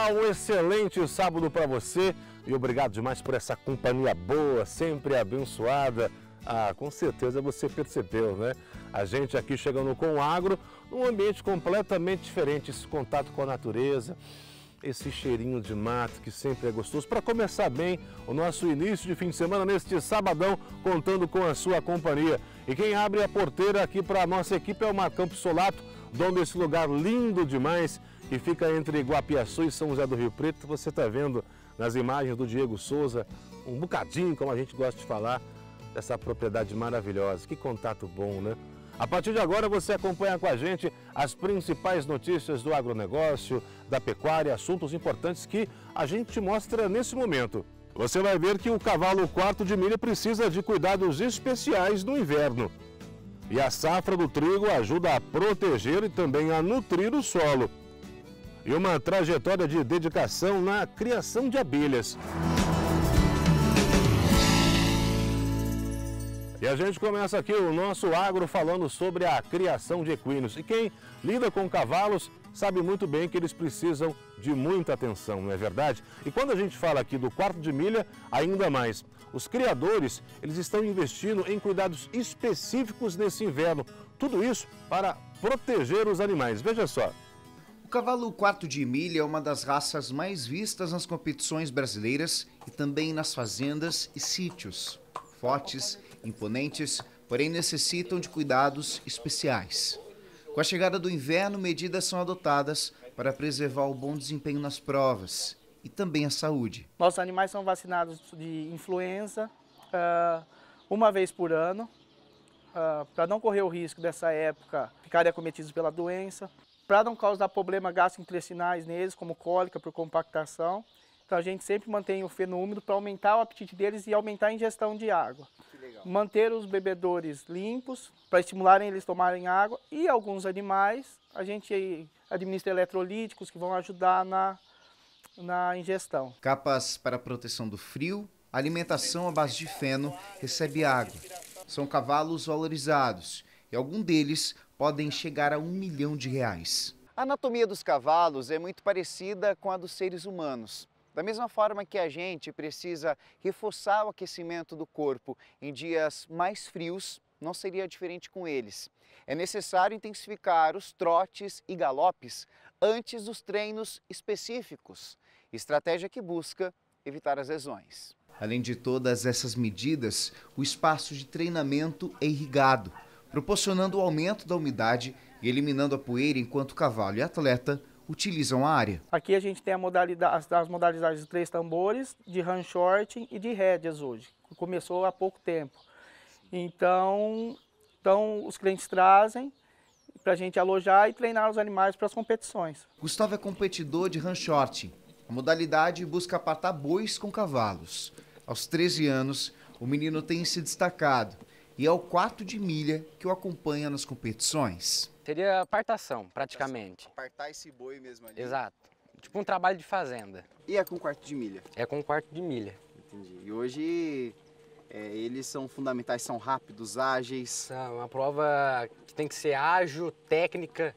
Olá, um excelente sábado para você e obrigado demais por essa companhia boa, sempre abençoada. Com certeza você percebeu, né? A gente aqui chegando com o agro, num ambiente completamente diferente, esse contato com a natureza, esse cheirinho de mato que sempre é gostoso. Para começar bem o nosso início de fim de semana, neste sabadão, contando com a sua companhia. E quem abre a porteira aqui para a nossa equipe é o Marcão Pissolato, dono desse lugar lindo demais, que fica entre Guapiaçu e São José do Rio Preto. Você está vendo nas imagens do Diego Souza, um bocadinho, como a gente gosta de falar, dessa propriedade maravilhosa. Que contato bom, né? A partir de agora você acompanha com a gente as principais notícias do agronegócio, da pecuária, assuntos importantes que a gente te mostra nesse momento. Você vai ver que o cavalo quarto de milha precisa de cuidados especiais no inverno. E a safra do trigo ajuda a proteger e também a nutrir o solo. E uma trajetória de dedicação na criação de abelhas. E a gente começa aqui o nosso agro falando sobre a criação de equinos. E quem lida com cavalos sabe muito bem que eles precisam de muita atenção, não é verdade? E quando a gente fala aqui do quarto de milha, ainda mais. Os criadores, eles estão investindo em cuidados específicos nesse inverno. Tudo isso para proteger os animais. Veja só. O cavalo quarto de milha é uma das raças mais vistas nas competições brasileiras e também nas fazendas e sítios. Fortes, imponentes, porém necessitam de cuidados especiais. Com a chegada do inverno, medidas são adotadas para preservar o bom desempenho nas provas e também a saúde. Nossos animais são vacinados de influenza uma vez por ano, para não correr o risco dessa época ficarem acometidos pela doença, para não causar problemas gastrointestinais neles, como cólica por compactação. Então a gente sempre mantém o feno úmido para aumentar o apetite deles e aumentar a ingestão de água. Manter os bebedouros limpos para estimularem eles a tomarem água, e alguns animais a gente administra eletrolíticos que vão ajudar na ingestão. Capas para proteção do frio, alimentação à base de feno, recebe água. São cavalos valorizados e alguns deles podem chegar a R$1 milhão. A anatomia dos cavalos é muito parecida com a dos seres humanos. Da mesma forma que a gente precisa reforçar o aquecimento do corpo em dias mais frios, não seria diferente com eles. É necessário intensificar os trotes e galopes antes dos treinos específicos, estratégia que busca evitar as lesões. Além de todas essas medidas, o espaço de treinamento é irrigado, proporcionando o aumento da umidade e eliminando a poeira enquanto o cavalo e atleta utilizam a área. Aqui a gente tem as modalidades de 3 tambores, de run short e de rédeas hoje. Começou há pouco tempo. Então os clientes trazem para a gente alojar e treinar os animais para as competições. Gustavo é competidor de run short. A modalidade busca apartar bois com cavalos. Aos 13 anos, o menino tem se destacado e é o quarto de milha que o acompanha nas competições. Seria apartação, praticamente. Apartar esse boi mesmo ali? Exato. Tipo um trabalho de fazenda. E é com quarto de milha? É com quarto de milha. Entendi. E hoje eles são fundamentais, são rápidos, ágeis? É uma prova que tem que ser ágil, técnica.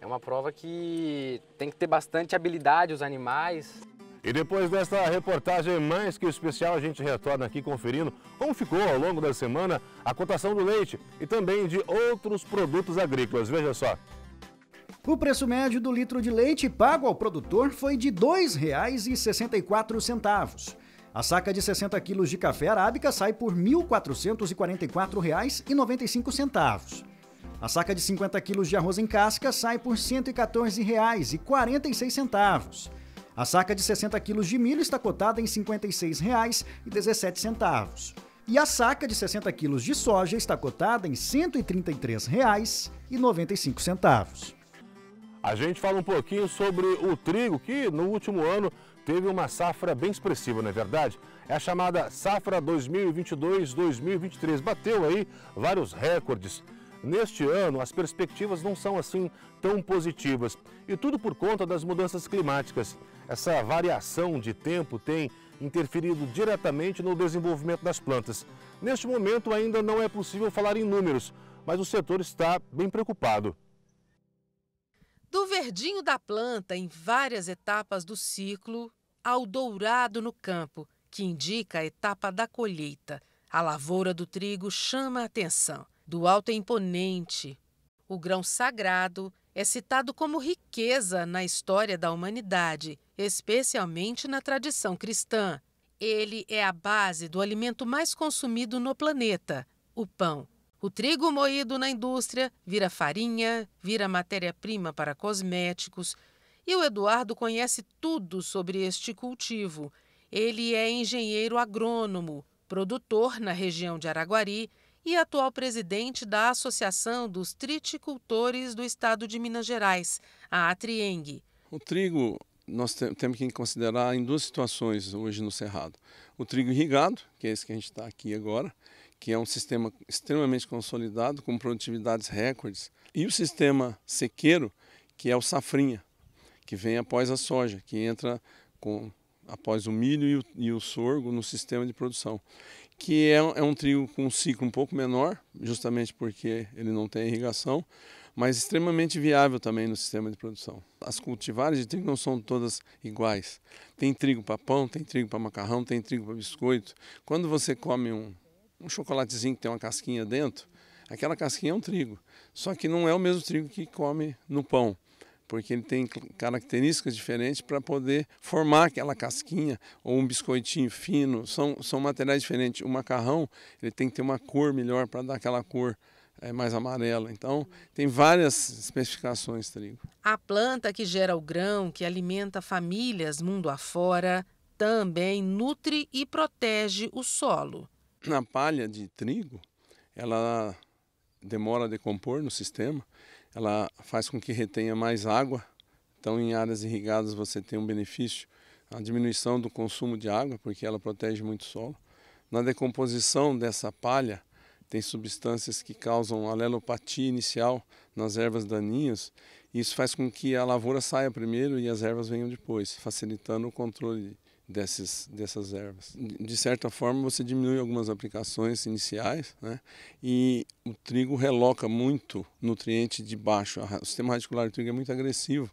É uma prova que tem que ter bastante habilidade os animais. E depois dessa reportagem mais que especial, a gente retorna aqui conferindo como ficou ao longo da semana a cotação do leite e também de outros produtos agrícolas. Veja só. O preço médio do litro de leite pago ao produtor foi de R$ 2,64. A saca de 60 quilos de café arábica sai por R$ 1.444,95. A saca de 50 quilos de arroz em casca sai por R$ 114,46. A saca de 60 quilos de milho está cotada em R$ 56,17. E a saca de 60 quilos de soja está cotada em R$ 133,95. A gente fala um pouquinho sobre o trigo, que no último ano teve uma safra bem expressiva, não é verdade? É a chamada safra 2022-2023. Bateu aí vários recordes. Neste ano, as perspectivas não são assim tão positivas. E tudo por conta das mudanças climáticas. Essa variação de tempo tem interferido diretamente no desenvolvimento das plantas. Neste momento, ainda não é possível falar em números, mas o setor está bem preocupado. Do verdinho da planta em várias etapas do ciclo, ao dourado no campo, que indica a etapa da colheita. A lavoura do trigo chama a atenção. Do alto é imponente. O grão sagrado é citado como riqueza na história da humanidade, especialmente na tradição cristã. Ele é a base do alimento mais consumido no planeta, o pão. O trigo moído na indústria vira farinha, vira matéria-prima para cosméticos. E o Eduardo conhece tudo sobre este cultivo. Ele é engenheiro agrônomo, produtor na região de Araguari e atual presidente da Associação dos Triticultores do Estado de Minas Gerais, a Atrieng. O trigo, nós temos que considerar em duas situações hoje no Cerrado. O trigo irrigado, que é esse que a gente está aqui agora, que é um sistema extremamente consolidado, com produtividades recordes, e o sistema sequeiro, que é o safrinha, que vem após a soja, que entra após o milho e o sorgo no sistema de produção, que é um trigo com um ciclo um pouco menor, justamente porque ele não tem irrigação, mas extremamente viável também no sistema de produção. As cultivares de trigo não são todas iguais. Tem trigo para pão, tem trigo para macarrão, tem trigo para biscoito. Quando você come um chocolatezinho que tem uma casquinha dentro, aquela casquinha é um trigo, só que não é o mesmo trigo que come no pão, porque ele tem características diferentes para poder formar aquela casquinha ou um biscoitinho fino, são materiais diferentes. O macarrão ele tem que ter uma cor melhor para dar aquela cor mais amarela, então tem várias especificações trigo. A planta que gera o grão, que alimenta famílias mundo afora, também nutre e protege o solo. Na palha de trigo, ela demora a decompor no sistema, ela faz com que retenha mais água, então em áreas irrigadas você tem um benefício, a diminuição do consumo de água, porque ela protege muito o solo. Na decomposição dessa palha, tem substâncias que causam alelopatia inicial nas ervas daninhas, e isso faz com que a lavoura saia primeiro e as ervas venham depois, facilitando o controle dessas ervas. De certa forma, você diminui algumas aplicações iniciais, né? E o trigo reloca muito nutriente de baixo. O sistema radicular do trigo é muito agressivo.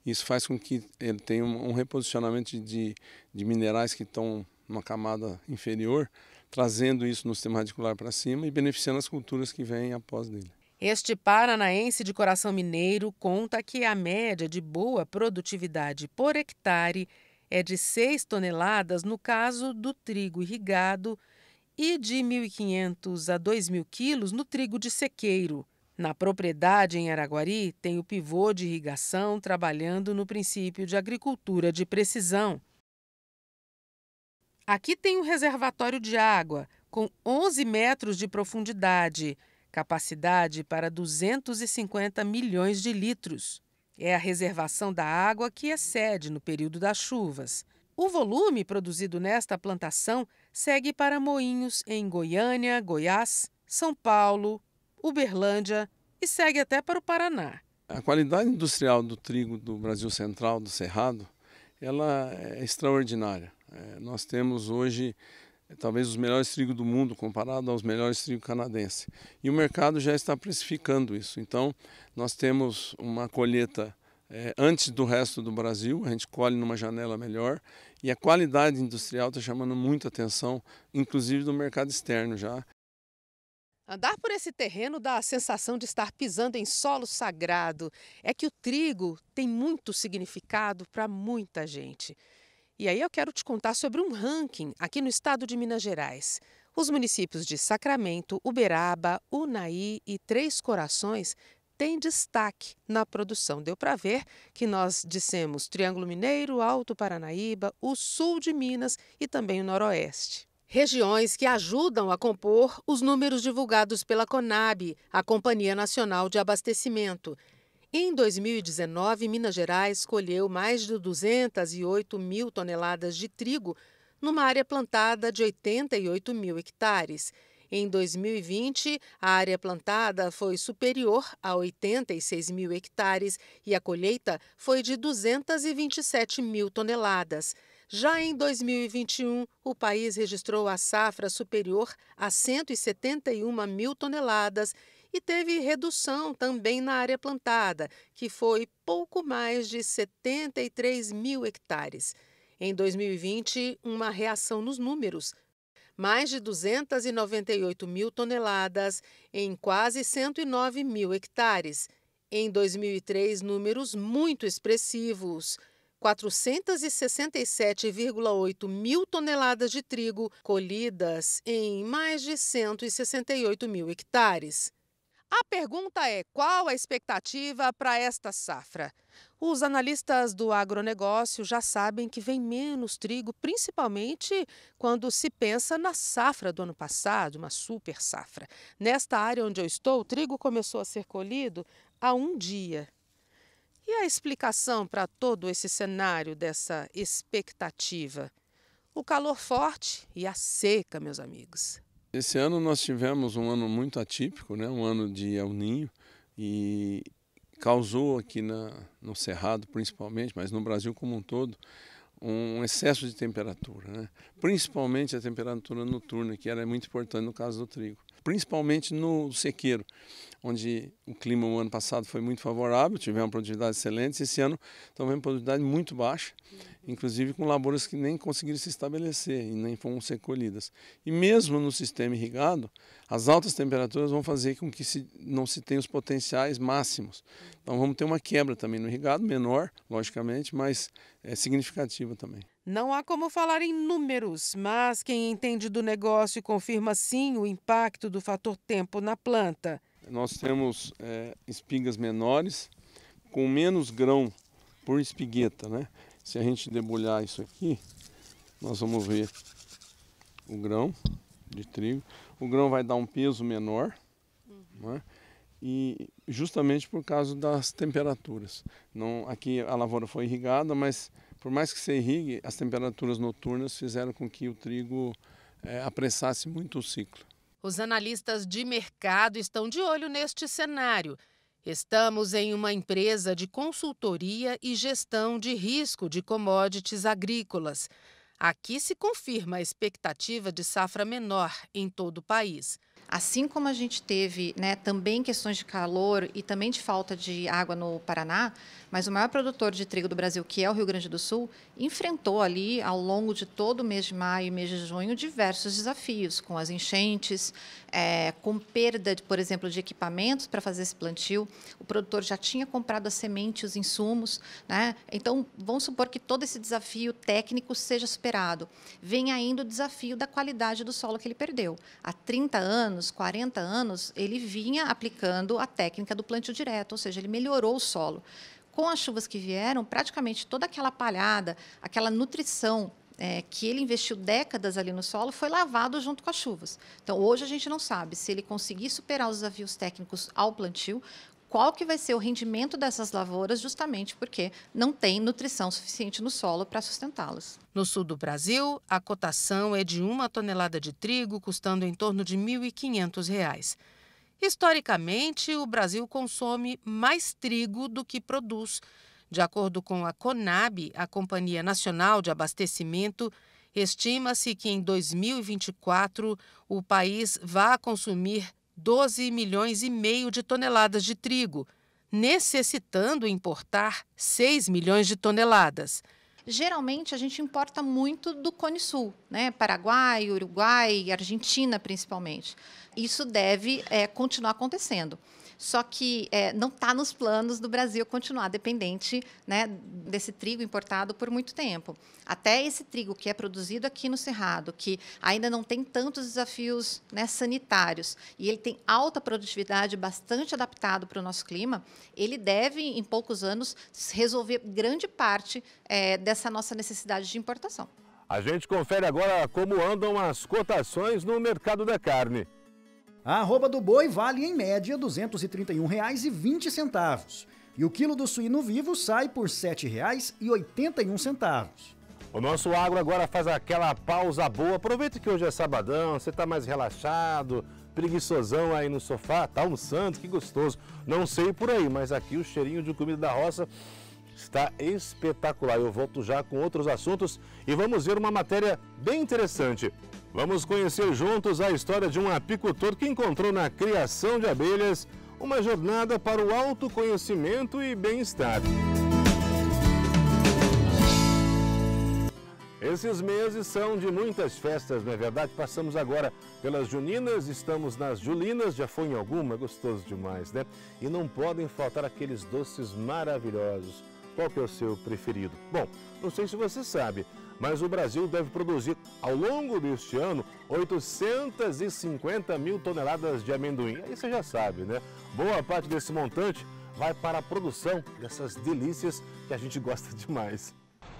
Isso faz com que ele tenha um reposicionamento de minerais que estão numa camada inferior, trazendo isso no sistema radicular para cima e beneficiando as culturas que vêm após dele. Este paranaense de coração mineiro conta que a média de boa produtividade por hectare é de 6 toneladas no caso do trigo irrigado e de 1.500 a 2.000 quilos no trigo de sequeiro. Na propriedade em Araguari, tem o pivô de irrigação trabalhando no princípio de agricultura de precisão. Aqui tem um reservatório de água com 11 metros de profundidade, capacidade para 250 milhões de litros. É a reservação da água que excede no período das chuvas. O volume produzido nesta plantação segue para moinhos em Goiânia, Goiás, São Paulo, Uberlândia e segue até para o Paraná. A qualidade industrial do trigo do Brasil Central, do Cerrado, ela é extraordinária. Nós temos hoje talvez os melhores trigos do mundo comparado aos melhores trigos canadenses. E o mercado já está precificando isso. Então, nós temos uma colheita antes do resto do Brasil, a gente colhe numa janela melhor e a qualidade industrial está chamando muita atenção, inclusive do mercado externo já. Andar por esse terreno dá a sensação de estar pisando em solo sagrado. É que o trigo tem muito significado para muita gente. E aí eu quero te contar sobre um ranking aqui no estado de Minas Gerais. Os municípios de Sacramento, Uberaba, Unaí e Três Corações têm destaque na produção. Deu para ver que nós dissemos Triângulo Mineiro, Alto Paranaíba, o sul de Minas e também o noroeste. Regiões que ajudam a compor os números divulgados pela Conab, a Companhia Nacional de Abastecimento. Em 2019, Minas Gerais colheu mais de 208 mil toneladas de trigo numa área plantada de 88 mil hectares. Em 2020, a área plantada foi superior a 86 mil hectares e a colheita foi de 227 mil toneladas. Já em 2021, o país registrou a safra superior a 171 mil toneladas e teve redução também na área plantada, que foi pouco mais de 73 mil hectares. Em 2020, uma reação nos números. Mais de 298 mil toneladas em quase 109 mil hectares. Em 2003, números muito expressivos. 467,8 mil toneladas de trigo colhidas em mais de 168 mil hectares. A pergunta é: qual a expectativa para esta safra? Os analistas do agronegócio já sabem que vem menos trigo, principalmente quando se pensa na safra do ano passado, uma super safra. Nesta área onde eu estou, o trigo começou a ser colhido há um dia. E a explicação para todo esse cenário dessa expectativa? O calor forte e a seca, meus amigos. Esse ano nós tivemos um ano muito atípico, né? Um ano de El Niño, e causou aqui no Cerrado principalmente, mas no Brasil como um todo, um excesso de temperatura, né? Principalmente a temperatura noturna, que era muito importante no caso do trigo. Principalmente no sequeiro, onde o clima o ano passado foi muito favorável, tivemos produtividade excelente, esse ano estamos vendo produtividade muito baixa, inclusive com lavouras que nem conseguiram se estabelecer e nem foram ser colhidas. E mesmo no sistema irrigado, as altas temperaturas vão fazer com que não se tenha os potenciais máximos. Então vamos ter uma quebra também no irrigado, menor, logicamente, mas significativa também. Não há como falar em números, mas quem entende do negócio confirma sim o impacto do fator tempo na planta. Nós temos espigas menores, com menos grão por espigueta, né? Se a gente debulhar isso aqui, nós vamos ver o grão de trigo. O grão vai dar um peso menor, né? E justamente por causa das temperaturas. Aqui a lavoura foi irrigada, mas por mais que se irrigue, as temperaturas noturnas fizeram com que o trigo apressasse muito o ciclo. Os analistas de mercado estão de olho neste cenário. Estamos em uma empresa de consultoria e gestão de risco de commodities agrícolas. Aqui se confirma a expectativa de safra menor em todo o país. Assim como a gente teve, também questões de calor e também de falta de água no Paraná, mas o maior produtor de trigo do Brasil, que é o Rio Grande do Sul, enfrentou ali, ao longo de todo o mês de maio e mês de junho, diversos desafios, com as enchentes, com perda, por exemplo, de equipamentos para fazer esse plantio. O produtor já tinha comprado a semente, os insumos, né? Então, vamos supor que todo esse desafio técnico seja superado. Vem ainda o desafio da qualidade do solo que ele perdeu. Há 30 anos, 40 anos, ele vinha aplicando a técnica do plantio direto, ou seja, ele melhorou o solo. Com as chuvas que vieram, praticamente toda aquela palhada, aquela nutrição que ele investiu décadas ali no solo, foi lavado junto com as chuvas. Então, hoje a gente não sabe se ele conseguir superar os desafios técnicos ao plantio, qual que vai ser o rendimento dessas lavouras, justamente porque não tem nutrição suficiente no solo para sustentá-las. No sul do Brasil, a cotação é de 1 tonelada de trigo, custando em torno de R$ 1.500. Historicamente, o Brasil consome mais trigo do que produz. De acordo com a Conab, a Companhia Nacional de Abastecimento, estima-se que em 2024 o país vá consumir 12 milhões e meio de toneladas de trigo, necessitando importar 6 milhões de toneladas. Geralmente, a gente importa muito do Cone Sul, Paraguai, Uruguai, Argentina, principalmente. Isso deve continuar acontecendo. Só que não está nos planos do Brasil continuar dependente desse trigo importado por muito tempo. Até esse trigo que é produzido aqui no Cerrado, que ainda não tem tantos desafios sanitários, e ele tem alta produtividade, bastante adaptado para o nosso clima, ele deve, em poucos anos, resolver grande parte dessa nossa necessidade de importação. A gente confere agora como andam as cotações no mercado da carne. A arroba do boi vale, em média, R$ 231,20. E o quilo do suíno vivo sai por R$ 7,81. O nosso agro agora faz aquela pausa boa. Aproveita que hoje é sabadão, você está mais relaxado, preguiçosão aí no sofá, tá almoçando, que gostoso. Não sei por aí, mas aqui o cheirinho de comida da roça está espetacular. Eu volto já com outros assuntos e vamos ver uma matéria bem interessante. Vamos conhecer juntos a história de um apicultor que encontrou na criação de abelhas uma jornada para o autoconhecimento e bem-estar. Esses meses são de muitas festas, não é verdade? Passamos agora pelas juninas, estamos nas julinas, já foi em alguma? Gostoso demais, né? E não podem faltar aqueles doces maravilhosos. Qual que é o seu preferido? Bom, não sei se você sabe, mas o Brasil deve produzir ao longo deste ano 850 mil toneladas de amendoim. Aí você já sabe, né? Boa parte desse montante vai para a produção dessas delícias que a gente gosta demais.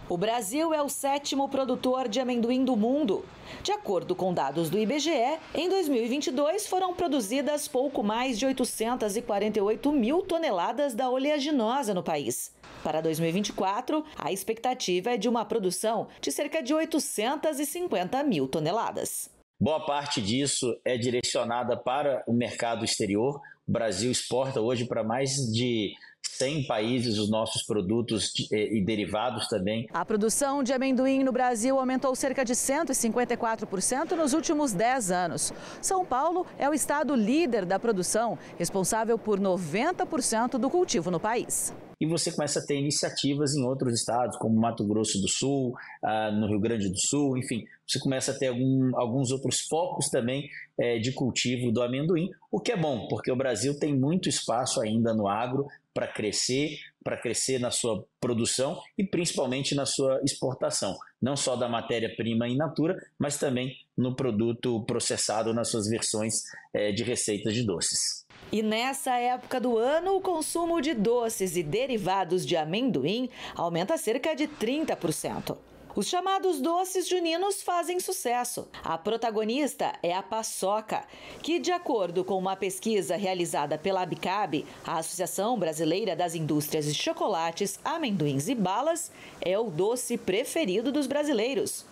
O Brasil é o 7º produtor de amendoim do mundo. De acordo com dados do IBGE, em 2022 foram produzidas pouco mais de 848 mil toneladas da oleaginosa no país. Para 2024, a expectativa é de uma produção de cerca de 850 mil toneladas. Boa parte disso é direcionada para o mercado exterior. O Brasil exporta hoje para mais de 100 países os nossos produtos e derivados também. A produção de amendoim no Brasil aumentou cerca de 154% nos últimos 10 anos. São Paulo é o estado líder da produção, responsável por 90% do cultivo no país. E você começa a ter iniciativas em outros estados, como Mato Grosso do Sul, no Rio Grande do Sul, enfim, você começa a ter alguns outros focos também de cultivo do amendoim, o que é bom, porque o Brasil tem muito espaço ainda no agro para crescer na sua produção e principalmente na sua exportação, não só da matéria-prima in natura, mas também no produto processado nas suas versões de receitas de doces. E nessa época do ano, o consumo de doces e derivados de amendoim aumenta cerca de 30%. Os chamados doces juninos fazem sucesso. A protagonista é a paçoca, que, de acordo com uma pesquisa realizada pela ABICAB, a Associação Brasileira das Indústrias de Chocolates, Amendoins e Balas, é o doce preferido dos brasileiros.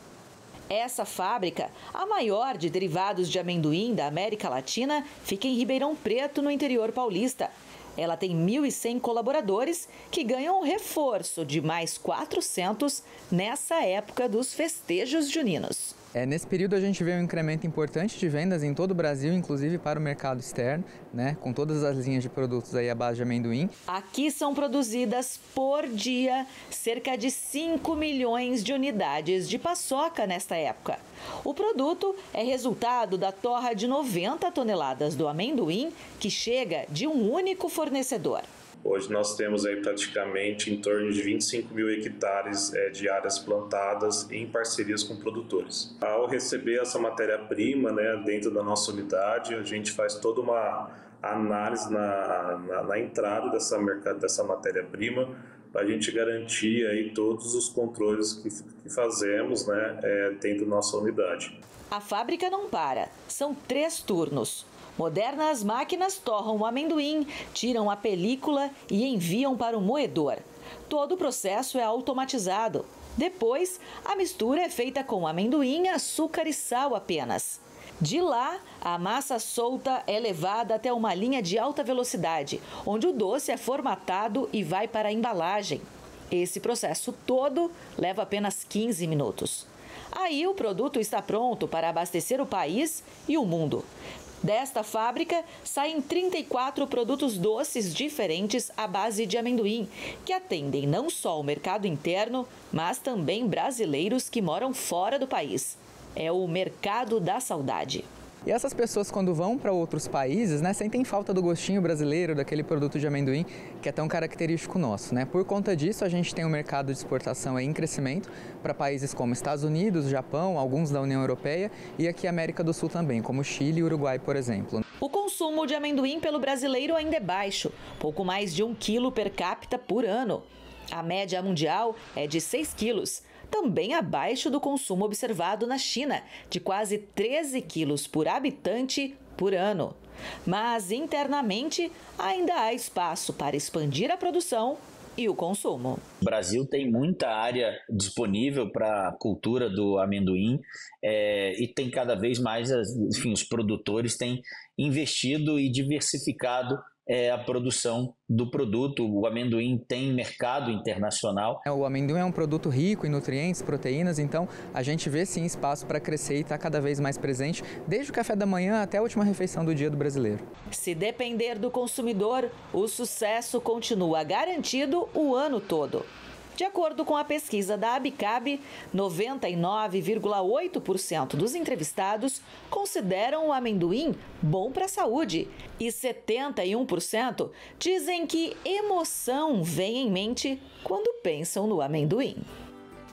Essa fábrica, a maior de derivados de amendoim da América Latina, fica em Ribeirão Preto, no interior paulista. Ela tem 1.100 colaboradores que ganham um reforço de mais 400 nessa época dos festejos juninos. Nesse período a gente vê um incremento importante de vendas em todo o Brasil, inclusive para o mercado externo, né, com todas as linhas de produtos aí à base de amendoim. Aqui são produzidas por dia cerca de 5 milhões de unidades de paçoca nesta época. O produto é resultado da torra de 90 toneladas do amendoim, que chega de um único fornecedor. Hoje nós temos aí praticamente em torno de 25 mil hectares de áreas plantadas em parcerias com produtores. Ao receber essa matéria-prima, né, dentro da nossa unidade, a gente faz toda uma análise na entrada dessa matéria-prima para a gente garantir aí todos os controles que fazemos, né, dentro da nossa unidade. A fábrica não para, são 3 turnos. Modernas máquinas torram o amendoim, tiram a película e enviam para o moedor. Todo o processo é automatizado. Depois, a mistura é feita com amendoim, açúcar e sal apenas. De lá, a massa solta é levada até uma linha de alta velocidade, onde o doce é formatado e vai para a embalagem. Esse processo todo leva apenas 15 minutos. Aí o produto está pronto para abastecer o país e o mundo. Desta fábrica, saem 34 produtos doces diferentes à base de amendoim, que atendem não só o mercado interno, mas também brasileiros que moram fora do país. É o mercado da saudade. E essas pessoas, quando vão para outros países, né, sentem falta do gostinho brasileiro, daquele produto de amendoim que é tão característico nosso, né? Por conta disso, a gente tem um mercado de exportação aí em crescimento para países como Estados Unidos, Japão, alguns da União Europeia e aqui América do Sul também, como Chile e Uruguai, por exemplo. O consumo de amendoim pelo brasileiro ainda é baixo, pouco mais de 1 quilo per capita por ano. A média mundial é de 6 quilos. Também abaixo do consumo observado na China, de quase 13 quilos por habitante por ano. Mas internamente ainda há espaço para expandir a produção e o consumo. O Brasil tem muita área disponível para a cultura do amendoim e tem cada vez mais, enfim, os produtores têm investido e diversificado a produção do produto. O amendoim tem mercado internacional. O amendoim é um produto rico em nutrientes, proteínas, então a gente vê sim espaço para crescer e está cada vez mais presente, desde o café da manhã até a última refeição do dia do brasileiro. Se depender do consumidor, o sucesso continua garantido o ano todo. De acordo com a pesquisa da Abicab, 99,8% dos entrevistados consideram o amendoim bom para a saúde e 71% dizem que emoção vem em mente quando pensam no amendoim.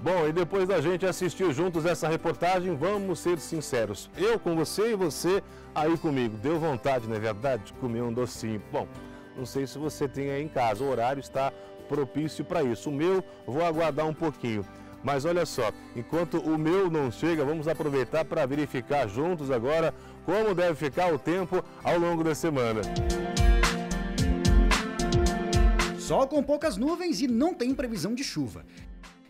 Bom, e depois da gente assistir juntos essa reportagem, vamos ser sinceros. Eu com você e você aí comigo. Deu vontade, não é verdade, de comer um docinho. Bom, não sei se você tem aí em casa, o horário está propício para isso. O meu, vou aguardar um pouquinho. Mas olha só, enquanto o meu não chega, vamos aproveitar para verificar juntos agora como deve ficar o tempo ao longo da semana. Sol com poucas nuvens e não tem previsão de chuva.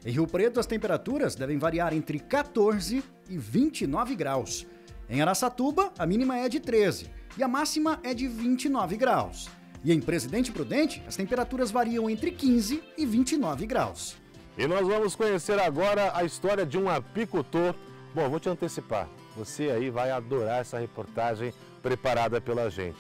Em Rio Preto, as temperaturas devem variar entre 14 e 29 graus. Em Araçatuba, a mínima é de 13 e a máxima é de 29 graus. E em Presidente Prudente, as temperaturas variam entre 15 e 29 graus. E nós vamos conhecer agora a história de um apicultor. Bom, vou te antecipar, você aí vai adorar essa reportagem preparada pela gente.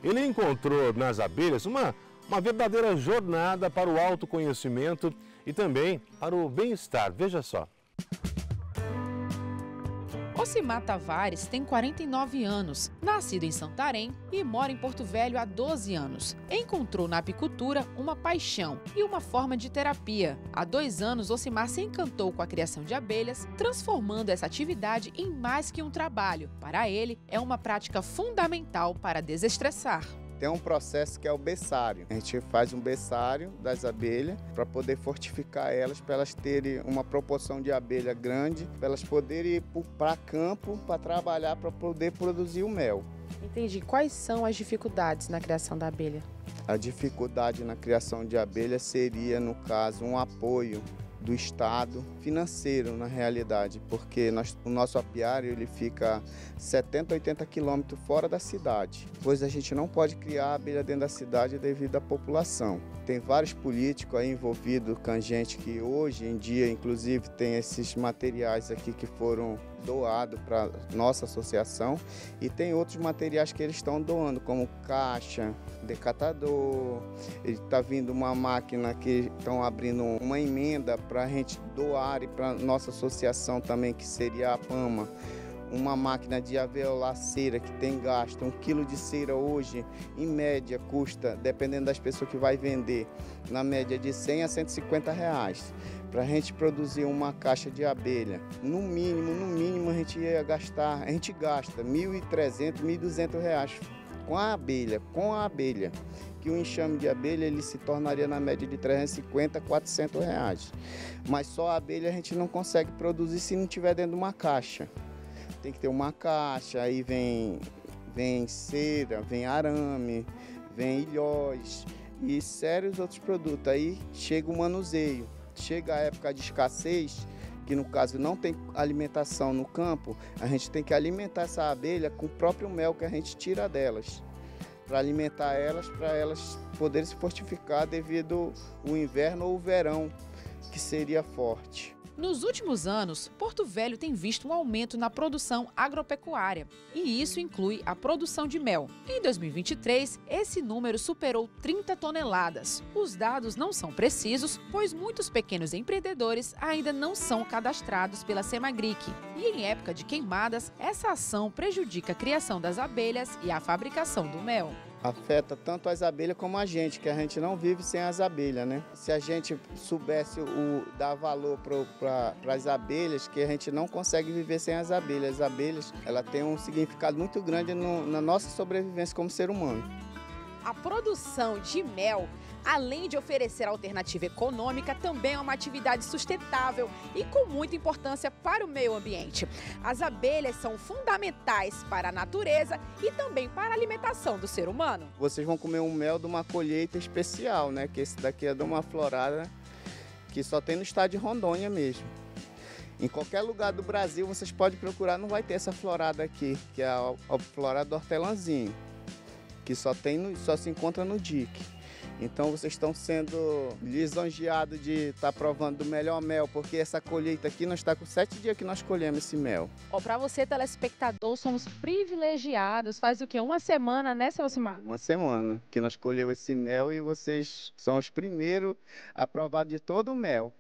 Ele encontrou nas abelhas uma verdadeira jornada para o autoconhecimento e também para o bem-estar. Veja só. Ocimar Tavares tem 49 anos, nascido em Santarém e mora em Porto Velho há 12 anos. Encontrou na apicultura uma paixão e uma forma de terapia. Há 2 anos, Ocimar se encantou com a criação de abelhas, transformando essa atividade em mais que um trabalho. Para ele, é uma prática fundamental para desestressar. Tem um processo que é o berçário. A gente faz um berçário das abelhas para poder fortificar elas, para elas terem uma proporção de abelha grande, para elas poderem ir para campo para trabalhar, para poder produzir o mel. Entendi. Quais são as dificuldades na criação da abelha? A dificuldade na criação de abelha seria, no caso, um apoio do Estado financeiro, na realidade, porque o nosso apiário ele fica 70, 80 quilômetros fora da cidade, pois a gente não pode criar abelha dentro da cidade devido à população. Tem vários políticos aí envolvidos com a gente que hoje em dia, inclusive, tem esses materiais aqui que foram doados para nossa associação e tem outros materiais que eles estão doando, como caixa, decatador, está vindo uma máquina que estão abrindo uma emenda para a gente doar e para nossa associação também, que seria a PAMA, uma máquina de alveolar cera que tem gasto. 1 quilo de cera hoje, em média, custa, dependendo das pessoas que vai vender, na média de 100 a 150 reais. Para a gente produzir uma caixa de abelha, no mínimo a gente gasta R$ 1.300, R$ 1.200 reais com a abelha, que o enxame de abelha ele se tornaria na média de 350 a 400 reais. Mas só a abelha a gente não consegue produzir se não tiver dentro de uma caixa. Tem que ter uma caixa, aí vem cera, vem arame, vem ilhós e sérios outros produtos. Aí chega o manuseio, chega a época de escassez, que no caso não tem alimentação no campo, a gente tem que alimentar essa abelha com o próprio mel que a gente tira delas, para alimentar elas, para elas poderem se fortificar devido ao inverno ou o verão, que seria forte. Nos últimos anos, Porto Velho tem visto um aumento na produção agropecuária, e isso inclui a produção de mel. Em 2023, esse número superou 30 toneladas. Os dados não são precisos, pois muitos pequenos empreendedores ainda não são cadastrados pela Semagric. E em época de queimadas, essa ação prejudica a criação das abelhas e a fabricação do mel. Afeta tanto as abelhas como a gente, que a gente não vive sem as abelhas, né? Se a gente soubesse dar valor para as abelhas, que a gente não consegue viver sem as abelhas. As abelhas, ela tem um significado muito grande na nossa sobrevivência como ser humano. A produção de mel, além de oferecer alternativa econômica, também é uma atividade sustentável e com muita importância para o meio ambiente. As abelhas são fundamentais para a natureza e também para a alimentação do ser humano. Vocês vão comer um mel de uma colheita especial, né? Que esse daqui é de uma florada que só tem no estado de Rondônia mesmo. Em qualquer lugar do Brasil vocês podem procurar, não vai ter essa florada aqui, que é a florada do hortelãzinho. que só se encontra no DIC. Então vocês estão sendo lisonjeados de estar provando do melhor mel, porque essa colheita aqui, nós está com 7 dias que nós colhemos esse mel. Para você, telespectador, somos privilegiados. Faz o quê? Uma semana, né, seu Alcimar? Uma semana que nós colhemos esse mel e vocês são os primeiros a provar de todo o mel.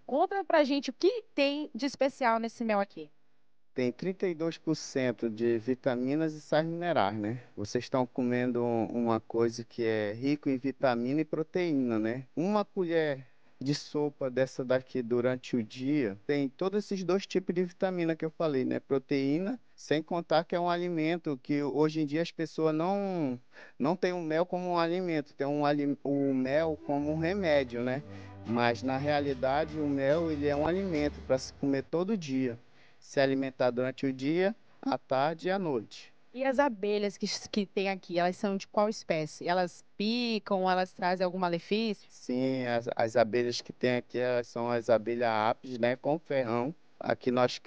Conta pra gente o que tem de especial nesse mel aqui. Tem 32% de vitaminas e sais minerais, né? Vocês estão comendo uma coisa que é rico em vitamina e proteína, né? Uma colher de sopa dessa daqui durante o dia tem todos esses 2 tipos de vitamina que eu falei, né? Proteína, sem contar que é um alimento que hoje em dia as pessoas não têm o mel como um alimento, tem o mel como um remédio, né? Mas na realidade o mel ele é um alimento para se comer todo dia. Se alimentar durante o dia, à tarde e à noite. E as abelhas que tem aqui, elas são de qual espécie? Elas picam, elas trazem algum malefício? Sim, as abelhas que tem aqui são as abelhas apis, né, com ferrão. Aqui nós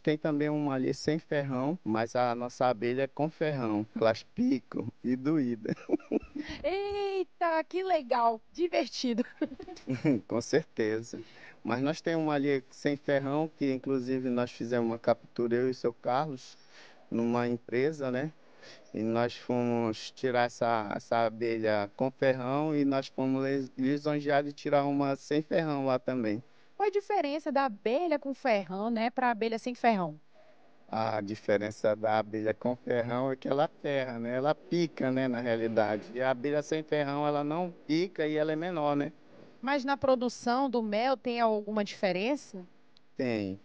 tem também uma ali sem ferrão, mas a nossa abelha é com ferrão. Elas picam e doída. Eita, que legal, divertido. Com certeza. Mas nós temos uma ali sem ferrão, que inclusive nós fizemos uma captura, eu e o seu Carlos, numa empresa, né? E nós fomos tirar essa abelha com ferrão e nós fomos lisonjeados de tirar uma sem ferrão lá também. Qual a diferença da abelha com ferrão, né, para a abelha sem ferrão? A diferença da abelha com ferrão é que ela ferra, né? Ela pica, né, na realidade. E a abelha sem ferrão, ela não pica e ela é menor, né? Mas na produção do mel tem alguma diferença? Tem,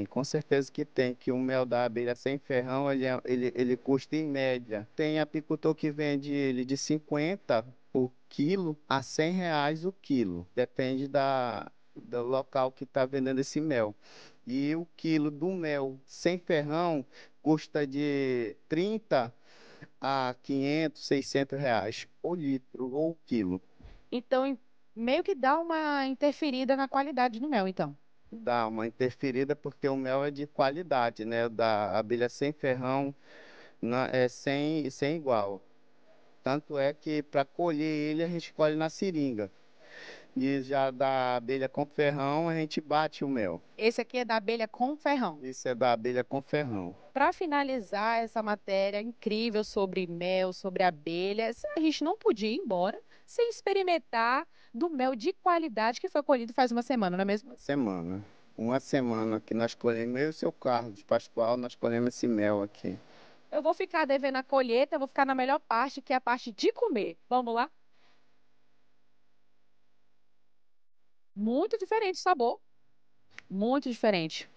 com certeza que tem, que o mel da abelha sem ferrão, ele custa em média. Tem apicultor que vende ele de 50 o quilo a R$100 o quilo, depende do local que está vendendo esse mel. E o quilo do mel sem ferrão custa de 30 a 500, R$600 o litro ou o quilo. Então, meio que dá uma interferida na qualidade do mel, então. Dá uma interferida porque o mel é de qualidade, né? Da abelha sem ferrão é sem igual. Tanto é que para colher ele a gente colhe na seringa. E já da abelha com ferrão a gente bate o mel. Esse aqui é da abelha com ferrão. Isso é da abelha com ferrão. Para finalizar essa matéria incrível sobre mel, sobre abelhas, a gente não podia ir embora sem experimentar do mel de qualidade que foi colhido faz uma semana, não é mesmo? Uma semana que nós colhemos, eu e o seu Carlos Pascoal, nós colhemos esse mel aqui. Eu vou ficar devendo a colheita, eu vou ficar na melhor parte, que é a parte de comer. Vamos lá? Muito diferente o sabor, muito diferente.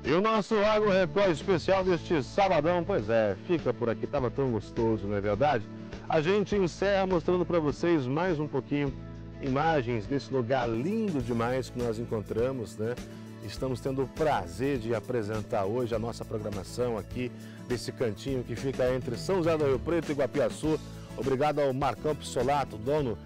E o nosso Agro Record especial deste sabadão, pois é, fica por aqui, estava tão gostoso, não é verdade? A gente encerra mostrando para vocês mais um pouquinho imagens desse lugar lindo demais que nós encontramos, né? Estamos tendo o prazer de apresentar hoje a nossa programação aqui desse cantinho que fica entre São José do Rio Preto e Guapiaçu. Obrigado ao Marcão Pissolato, dono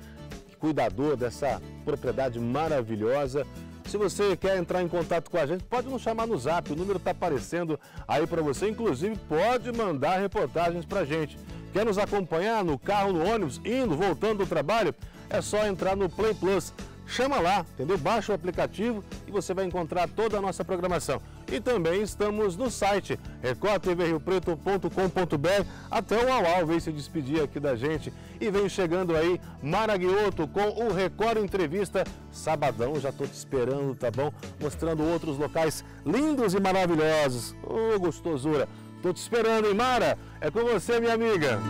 e cuidador dessa propriedade maravilhosa. Se você quer entrar em contato com a gente, pode nos chamar no Zap, o número está aparecendo aí para você. Inclusive, pode mandar reportagens para a gente. Quer nos acompanhar no carro, no ônibus, indo, voltando do trabalho? É só entrar no Play Plus. Chama lá, entendeu? Baixa o aplicativo e você vai encontrar toda a nossa programação. E também estamos no site recordtvriopreto.com.br. Até o Auau veio se despedir aqui da gente. E vem chegando aí Mara Guiotto com o Record Entrevista. Sabadão, já estou te esperando, tá bom? Mostrando outros locais lindos e maravilhosos. Ô, gostosura! Estou te esperando, hein, Mara? É com você, minha amiga.